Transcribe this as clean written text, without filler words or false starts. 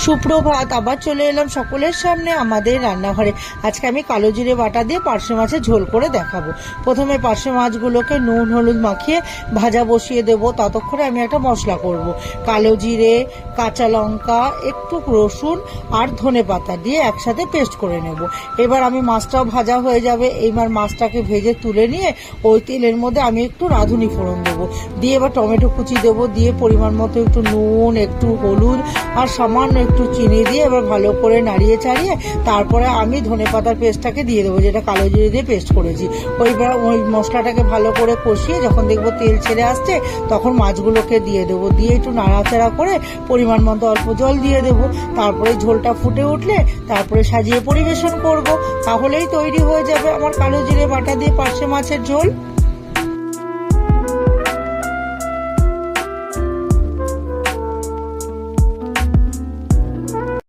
সুপ্রভাত, আবার চলে এলাম সকলের সামনে আমাদের রান্নাঘরে। আজকে আমি কালো জিরে বাটা দিয়ে পার্শে মাছের ঝোল করে দেখাবো। প্রথমে পার্শে মাছগুলোকে নুন হলুদ মাখিয়ে ভাজা বসিয়ে দেবো। ততক্ষণে আমি একটা মশলা করব। কালো জিরে, কাঁচা লঙ্কা, একটু রসুন আর ধনে পাতা দিয়ে একসাথে পেস্ট করে নেব। এবার আমি মাছটাও ভাজা হয়ে যাবে। এইবার মাছটাকে ভেজে তুলে নিয়ে ওই তেলের মধ্যে আমি একটু রাঁধুনি ফোড়ন দেবো, দিয়ে এবার টমেটো কুচি দেবো, দিয়ে পরিমাণ মতো একটু নুন, একটু হলুদ আর সামান্য একটু চিনি দিয়ে এবার ভালো করে নাড়িয়ে চাড়িয়ে তারপরে আমি ধনেপাতার পেস্টটাকে দিয়ে দেবো, যেটা কালো জিরে দিয়ে পেস্ট করেছি। ওই মশলাটাকে ভালো করে কষিয়ে যখন দেখবো তেল ছেড়ে আসছে তখন মাছগুলোকে দিয়ে দেবো, দিয়ে একটু নাড়াচাড়া করে পরিমাণ মতো অল্প জল দিয়ে দেবো। তারপরে ঝোলটা ফুটে উঠলে তারপরে সাজিয়ে পরিবেশন করব। তাহলেই তৈরি হয়ে যাবে আমার কালো জিরে বাটা দিয়ে পার্শে মাছের ঝোল।